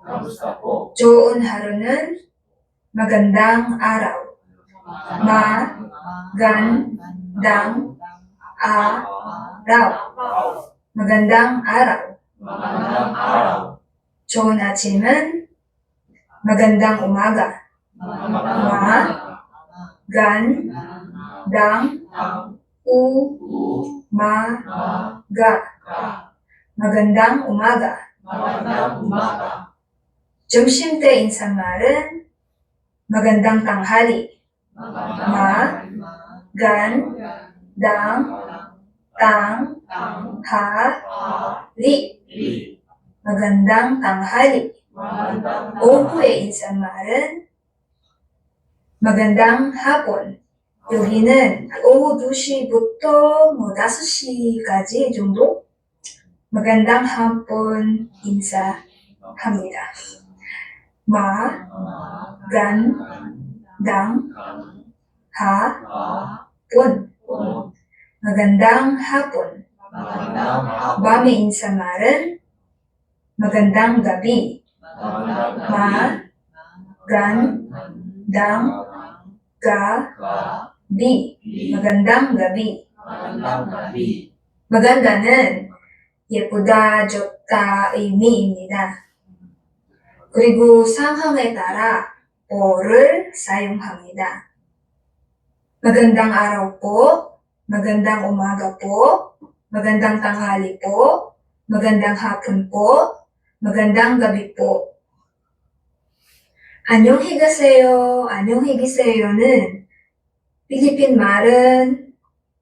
Kamusta po? 좋은 하루는 magandang araw. Magandang araw. Magandang araw. 좋은 아침은 magandang umaga. Magandang umaga. Magandang umaga. 점심때 인사말은 magandang tanghali. Magandang tanghali. Magandang tanghali. 오후의 인사말은 magandang hapon. 여기는 오후 2시부터 5시까지 정도 magandang hapon 인사합니다. magandang hapon. magandang hapon. 밤의 인사말은 magandang gabi. magandang gabi. magandang gabi. maganda는 예쁘다, 좋다 의미입니다. 그리고 상황에 따라 po를 사용합니다. magandang araw po, magandang umaga po, magandang tanghali po, magandang hapon po, magandang gabi po. 안녕히 가세요. 안녕히 계세요는 필리핀 말은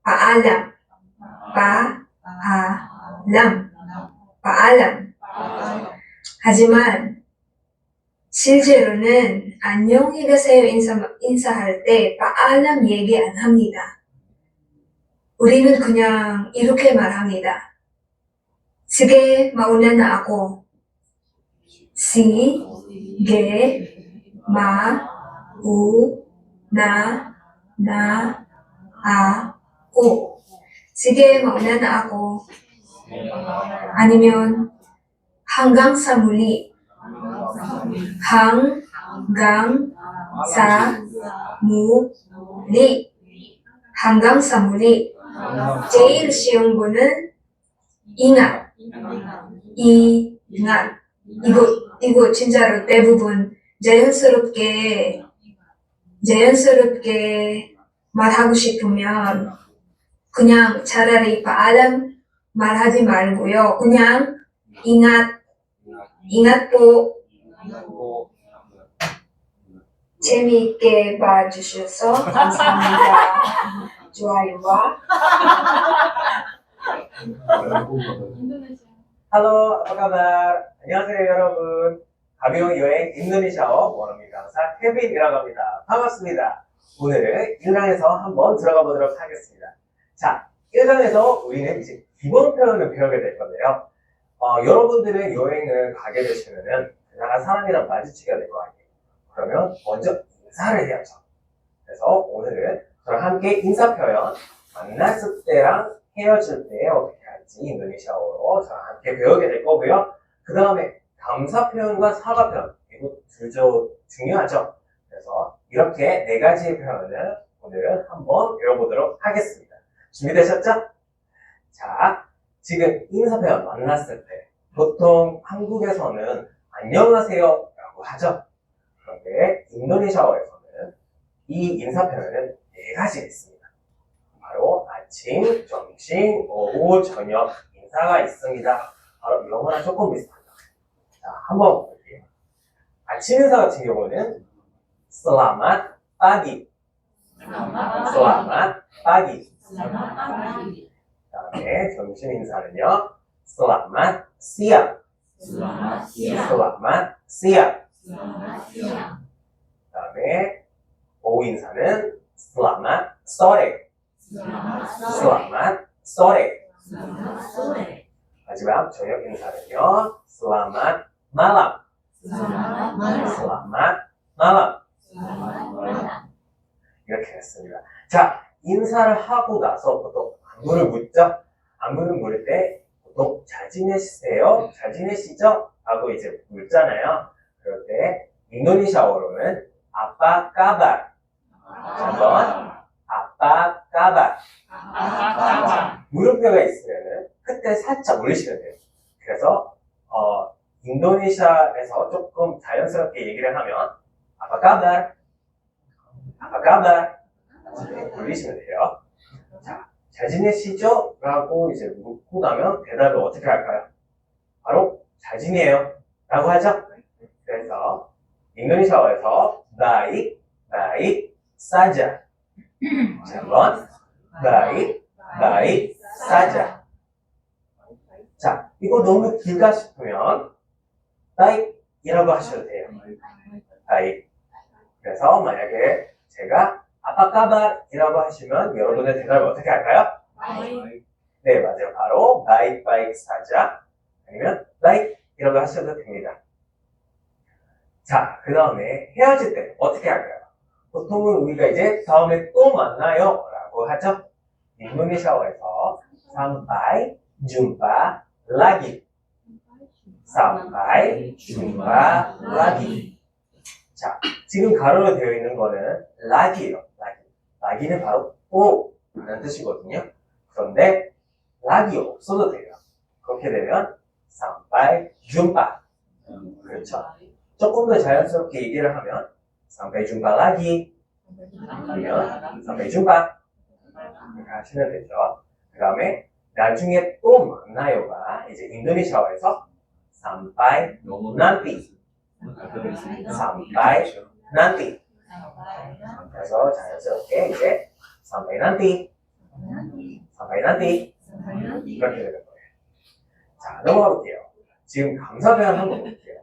paalam. paalam. 하지만 실제로는 안녕히 가세요 인사할 때 paalam 얘기 안 합니다. 우리는 그냥 이렇게 말합니다. Sige, mauna na ako. Sige, mauna na ako. Sige, mauna na ako. 아니면 hanggang sa muli. hanggang sa muli. hanggang sa muli. 제일 쉬운 거는 ingat. ingat. 이거 진짜로 대부분 자연스럽게 말하고 싶으면 그냥 차라리 paalam 말하지 말고요. 그냥 ingat po. 재미있게 봐주셔서 감사합니다. 좋아요와 Halo, apa kabar? 안녕하세요, 여러분. 가벼운 여행 인도네시아어 원어민 강사 케빈이라고 합니다. 반갑습니다. 오늘은 1강에서 한번 들어가 보도록 하겠습니다. 자, 1강에서 우리는 이제 기본 표현을 배우게 될 건데요. 여러분들은 여행을 가게 되시면은 그 나라 사람이랑 마주치게 될 거 아니에요. 그러면 먼저 인사를 해야죠. 그래서 오늘은 저랑 함께 인사 표현, 만났을 때랑 헤어질 때 어떻게 할지 인도네시아어로 저랑 함께 배우게 될 거고요. 그 다음에 감사 표현과 사과 표현, 이거 둘 중요하죠. 그래서 이렇게 4가지의 표현을 오늘 한번 배워보도록 하겠습니다. 준비되셨죠? 자, 지금 인사 표현 만났을 때 보통 한국에서는 안녕하세요 라고 하죠. 그런데 인도네시아어에서는 이 인사 표현은 4가지 있습니다. 바로 아침, 점심, 오후, 저녁 인사가 있습니다. 바로 영어랑 조금 비슷합니다. 자, 한번 볼게요. 아침 인사 같은 경우는 Selamat pagi. Selamat pagi. 그다음에 점심 인사는요. Selamat siang. Selamat siang. 그다음에 오후 인사는 Selamat sore. Selamat sore. 마지막 저녁 인사는요. Selamat malam. Selamat malam. 이렇게 했습니다. 자, 인사를 하고 나서 보통 안부를 묻죠? 안부를 물을 때 보통 잘 지내시세요? 잘 지내시죠? 하고 이제 묻잖아요. 그럴 때 인도네시아어로는 아빠 까발. 한번 아빠 까발. 물음표가 있으면은 그때 살짝 올리시면 돼요. 그래서 인도네시아에서 조금 자연스럽게 얘기를 하면 아빠 까발, 아빠 까발 올리시면 돼요. 자, 잘 지내시죠? 라고 이제 묻고 나면 대답을 어떻게 할까요? 바로 잘 지내요 라고 하죠. 그래서 인도네시아어에서 baik, baik saja. 한번 baik, baik saja. 자, 이거 너무 길다 싶으면 baik이라고 하셔도 돼요. baik. 그래서 만약에 제가 아빠 까발이라고 하시면 여러분의 대답을 어떻게 할까요? 네, 맞아요. 바로 baik, baik saja 아니면 baik이라고 하셔도 됩니다. 자, 그 다음에 헤어질 때 어떻게 할까요? 보통은 우리가 이제 다음에 또 만나요 라고 하죠. 인도네시아어에서 sampai jumpa lagi. sampai jumpa lagi. 자, 지금 가로로 되어 있는 거는 lagi예요. lagi는 바로 또 라는 뜻이거든요. 그런데 lagi 없어도 돼요. 그렇게 되면 sampai jumpa. 그렇죠. 조금 더 자연스럽게 얘기를 하면 sampai jumpa lagi 아니면 sampai jumpa 이렇게 하시면 되죠. 그 다음에 나중에 또 만나요가 이제 인도네시아어에서 sampai nanti. sampai nanti. 그래서 자연스럽게 이제 sampai nanti. sampai nanti. 이렇게 되는 거예요. 자, 넘어가 볼게요. 지금 감사 표현 한번 볼게요.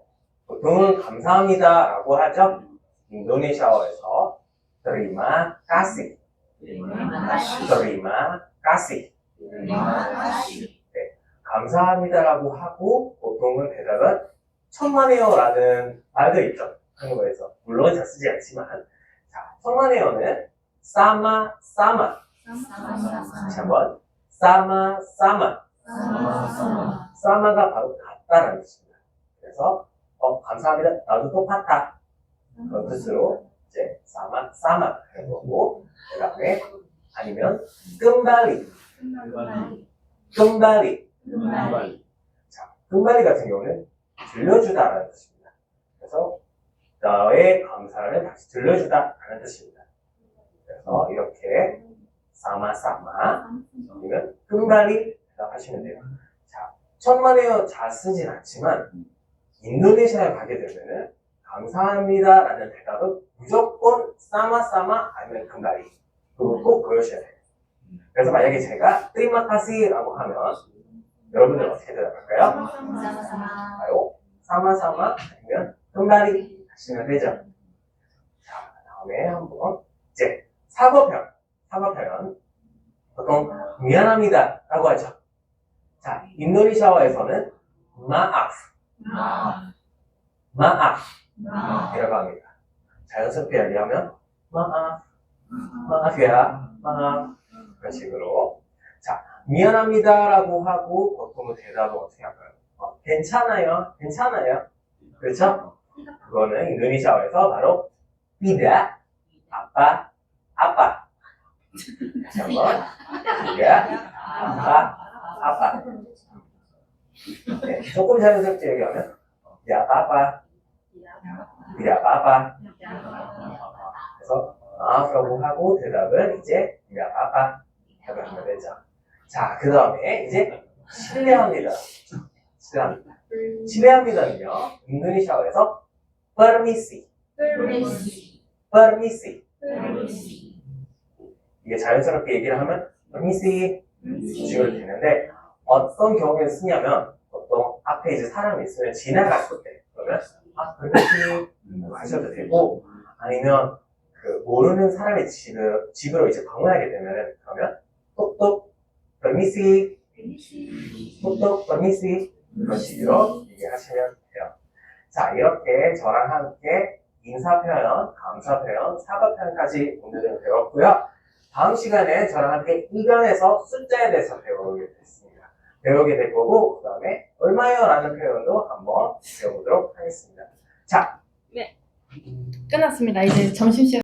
보통은 감사합니다 라고 하죠. 인도네시아어에서 terima kasih. terima kasih. 네, 감사합니다라고 하고 보통은 대답은 천만에요 라는 말도 있죠. 한국어에서. 물론 잘 쓰지 않지만. 자, 천만에요는 sama sama. 다시 한번 sama sama. sama가 바로 같다라는 뜻입니다. 그래서 감사합니다. 나도 똑같다. 그런 뜻으로 이제 sama sama 하는 거고, 그 다음에 아니면 kembali. kembali. 자, kembali 같은 경우는 들려주다라는 뜻입니다. 그래서 너의 감사를 다시 들려주다라는 뜻입니다. 그래서 이렇게 sama-sama 아니면 kembali 하시면 돼요. 자, 천만에요 잘 쓰진 않지만 인도네시아에 가게 되면은 감사합니다 라는 대답은 무조건 사마 아니면 금발이. 그거 꼭 보여주셔야 돼요. 그래서 만약에 제가 트리마카시라고 하면 여러분들 어떻게 대답할까요? 사마 아니면 금발이 하시면 되죠. 자, 다음에 한번 이제 사과 표현 보통 미안합니다 라고 하죠. 자, 인도네시아어에서는 마af 이라고 합니다. 자연스럽게 얘기하면 maaf ya, maaf 이런 식으로. 자, 미안합니다라고 하고 보통은 대답은 어떻게 할까요? 괜찮아요. 그렇죠? 그거는 인도네시아어에서 바로 tidak apa. 다시 한번 tidak apa. 네, 조금 자연스럽게 얘기하면 tidak apa. 그래서 마af라고 하고 대답은 이제 tidak apa 라고 하면 되죠. 자, 그 다음에 이제 실례합니다는요, 인도네시아어에서 permisi. 이게 자연스럽게 얘기를 하면 permisi 주어도 되는데, 어떤 경우에 쓰냐면 보통 앞에 이제 사람이 있으면 지나갔을 때 그러면 permisi 하셔도 되고, 아니면 그 모르는 사람의 집으로 이제 방문하게 되면은 그러면 똑똑 permisi 이런 식으로 얘기하시면 돼요. 자, 이렇게 저랑 함께 인사 표현, 감사 표현, 사과 표현까지 오늘은 배웠고요. 다음 시간에 저랑 함께 이강에서 숫자에 대해서 배우게 될 거고, 그 다음에 얼마요? 라는 표현도 한번 배워보도록 하겠습니다. 자, 끝났습니다. 이제 점심시간.